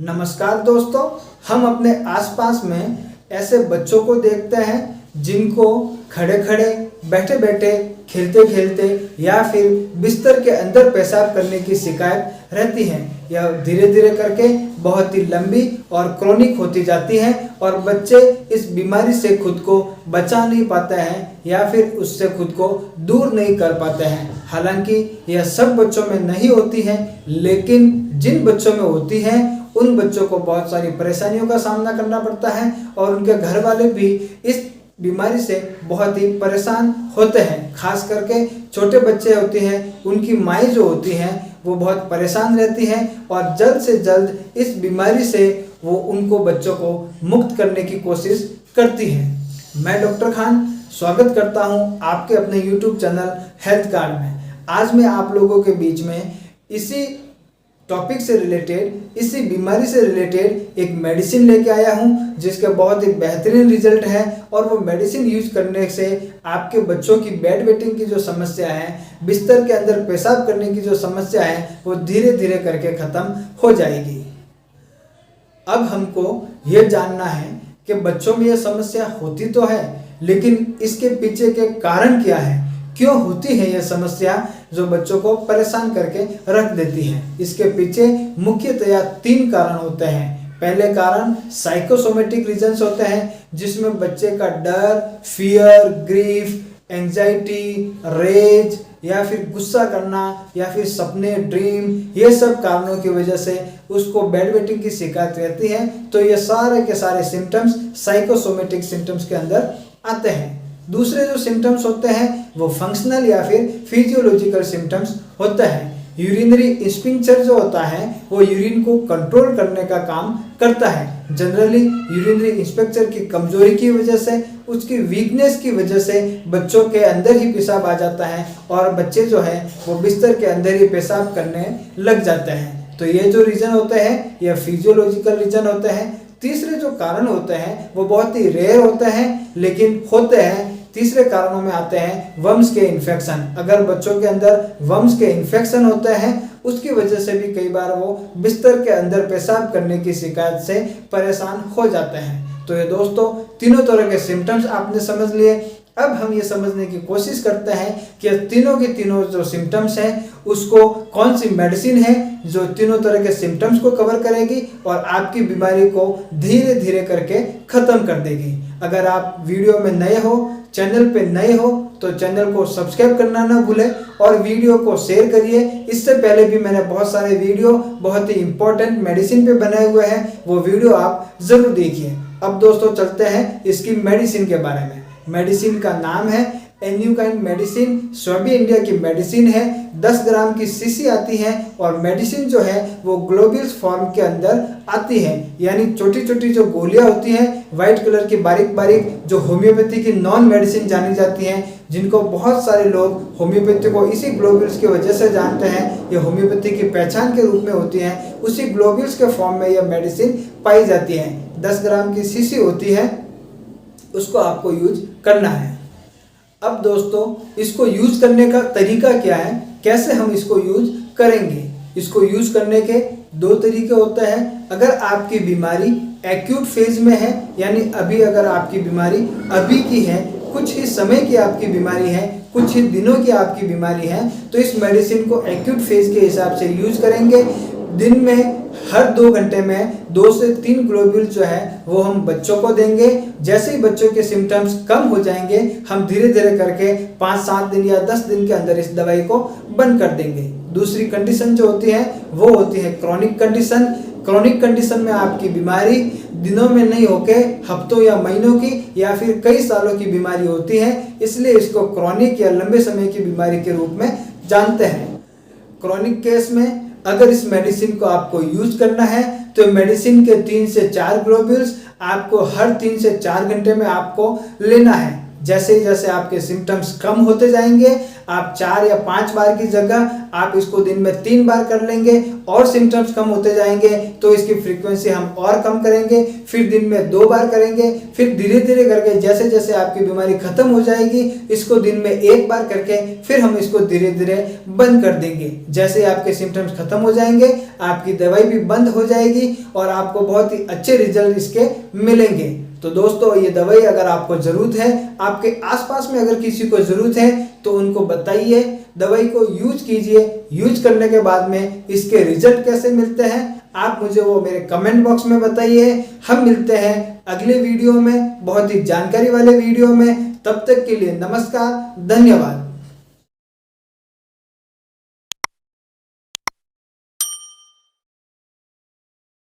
नमस्कार दोस्तों, हम अपने आसपास में ऐसे बच्चों को देखते हैं जिनको खड़े खड़े, बैठे बैठे, खेलते खेलते या फिर बिस्तर के अंदर पेशाब करने की शिकायत रहती है। यह धीरे धीरे करके बहुत ही लंबी और क्रोनिक होती जाती है और बच्चे इस बीमारी से खुद को बचा नहीं पाते हैं या फिर उससे खुद को दूर नहीं कर पाते हैं। हालांकि यह सब बच्चों में नहीं होती है, लेकिन जिन बच्चों में होती है उन बच्चों को बहुत सारी परेशानियों का सामना करना पड़ता है और उनके घर वाले भी इस बीमारी से बहुत ही परेशान होते हैं। खास करके छोटे बच्चे होते हैं, उनकी माएँ जो होती हैं वो बहुत परेशान रहती हैं और जल्द से जल्द इस बीमारी से वो उनको बच्चों को मुक्त करने की कोशिश करती हैं। मैं डॉक्टर खान स्वागत करता हूं आपके अपने YouTube चैनल हेल्थ कार्ड में। आज मैं आप लोगों के बीच में इसी टॉपिक से रिलेटेड, इसी बीमारी से रिलेटेड एक मेडिसिन लेके आया हूं जिसके बहुत ही बेहतरीन रिजल्ट है और वो मेडिसिन यूज करने से आपके बच्चों की बेड वेटिंग की जो समस्या है, बिस्तर के अंदर पेशाब करने की जो समस्या है, वो धीरे धीरे करके ख़त्म हो जाएगी। अब हमको ये जानना है कि बच्चों में ये समस्या होती तो है, लेकिन इसके पीछे के कारण क्या है, क्यों होती है यह समस्या जो बच्चों को परेशान करके रख देती है। इसके पीछे मुख्यतया 3 कारण होते हैं। पहले कारण साइकोसोमेटिक रीजंस होते हैं, जिसमें बच्चे का डर, फियर, ग्रीफ, एंजाइटी, रेज या फिर गुस्सा करना या फिर सपने, ड्रीम, ये सब कारणों की वजह से उसको बेड वेटिंग की शिकायत रहती है। तो ये सारे के सारे सिम्टम्स साइकोसोमेटिक सिम्टम्स के अंदर आते हैं। दूसरे जो सिम्टम्स होते हैं वो फंक्शनल या फिर फिजियोलॉजिकल सिम्टम्स होते हैं। यूरिनरी इंस्टिंक्चर जो होता है वो यूरिन को कंट्रोल करने का काम करता है। जनरली यूरिनरी इंस्पेक्टर की कमजोरी की वजह से, उसकी वीकनेस की वजह से बच्चों के अंदर ही पेशाब आ जाता है और बच्चे जो है वो बिस्तर के अंदर ही पेशाब करने लग जाते हैं। तो ये जो रीजन होते हैं ये फिजियोलॉजिकल रीजन होते हैं। तीसरे जो कारण होते हैं वो बहुत ही रेयर होते हैं, लेकिन होते हैं। तीसरे कारणों में आते हैं वर्म्स के इन्फेक्शन। अगर बच्चों के अंदर वर्म्स के इन्फेक्शन होते हैं उसकी वजह से भी कई बार वो बिस्तर के अंदर पेशाब करने की शिकायत से परेशान हो जाते हैं। तो ये दोस्तों तीनों तरह के सिम्टम्स आपने समझ लिए। अब हम ये समझने की कोशिश करते हैं कि तीनों के तीनों जो सिम्टम्स हैं उसको कौन सी मेडिसिन है जो तीनों तरह के सिम्टम्स को कवर करेगी और आपकी बीमारी को धीरे धीरे करके ख़त्म कर देगी। अगर आप वीडियो में नए हो, चैनल पे नए हो, तो चैनल को सब्सक्राइब करना ना भूलें और वीडियो को शेयर करिए। इससे पहले भी मैंने बहुत सारे वीडियो बहुत ही इंपॉर्टेंट मेडिसिन पे बनाए हुए हैं, वो वीडियो आप ज़रूर देखिए। अब दोस्तों चलते हैं इसकी मेडिसिन के बारे में। मेडिसिन का नाम है एन्यूकाइंड मेडिसिन। स्वाबी इंडिया की मेडिसिन है। 10 ग्राम की शीशी आती है और मेडिसिन जो है वो ग्लोब्यूल्स फॉर्म के अंदर आती है, यानी छोटी छोटी जो गोलियां होती हैं व्हाइट कलर की बारीक बारीक, जो होम्योपैथी की नॉन मेडिसिन जानी जाती हैं, जिनको बहुत सारे लोग होम्योपैथी को इसी ग्लोब्यूल्स की वजह से जानते हैं। ये होम्योपैथी की पहचान के रूप में होती हैं। उसी ग्लोब्यूल्स के फॉर्म में यह मेडिसिन पाई जाती है। 10 ग्राम की शीशी होती है, उसको आपको यूज करना है। अब दोस्तों इसको यूज करने का तरीका क्या है, कैसे हम इसको यूज करेंगे। इसको यूज करने के 2 तरीके होते हैं। अगर आपकी बीमारी एक्यूट फेज में है, यानी अभी अगर आपकी बीमारी अभी की है, कुछ ही समय की आपकी बीमारी है, कुछ ही दिनों की आपकी बीमारी है, तो इस मेडिसिन को एक्यूट फेज के हिसाब से यूज करेंगे। दिन में हर 2 घंटे में 2 से 3 ग्लोब्यूल जो है वो हम बच्चों को देंगे। जैसे ही बच्चों के सिम्टम्स कम हो जाएंगे, हम धीरे धीरे करके 5-7 दिन या 10 दिन के अंदर इस दवाई को बंद कर देंगे। दूसरी कंडीशन जो होती है वो होती है क्रॉनिक कंडीशन। क्रॉनिक कंडीशन में आपकी बीमारी दिनों में नहीं होके हफ्तों या महीनों की या फिर कई सालों की बीमारी होती है, इसलिए इसको क्रॉनिक या लंबे समय की बीमारी के रूप में जानते हैं। क्रॉनिक केस में अगर इस मेडिसिन को आपको यूज करना है तो मेडिसिन के 3 से 4 ग्लोब्यूल्स आपको हर 3 से 4 घंटे में आपको लेना है। जैसे जैसे आपके सिम्टम्स कम होते जाएंगे, आप 4 या 5 बार की जगह आप इसको दिन में 3 बार कर लेंगे और सिम्टम्स कम होते जाएंगे तो इसकी फ्रीक्वेंसी हम और कम करेंगे, फिर दिन में 2 बार करेंगे, फिर धीरे धीरे करके जैसे जैसे आपकी बीमारी खत्म हो जाएगी इसको दिन में 1 बार करके फिर हम इसको धीरे धीरे बंद कर देंगे। जैसे आपके सिम्टम्स खत्म हो जाएंगे आपकी दवाई भी बंद हो जाएगी और आपको बहुत ही अच्छे रिजल्ट इसके मिलेंगे। तो दोस्तों ये दवाई अगर आपको ज़रूरत है, आपके आसपास में अगर किसी को ज़रूरत है तो उनको बताइए, दवाई को यूज कीजिए। यूज करने के बाद में इसके रिजल्ट कैसे मिलते हैं आप मुझे वो मेरे कमेंट बॉक्स में बताइए। हम मिलते हैं अगले वीडियो में बहुत ही जानकारी वाले वीडियो में। तब तक के लिए नमस्कार, धन्यवाद।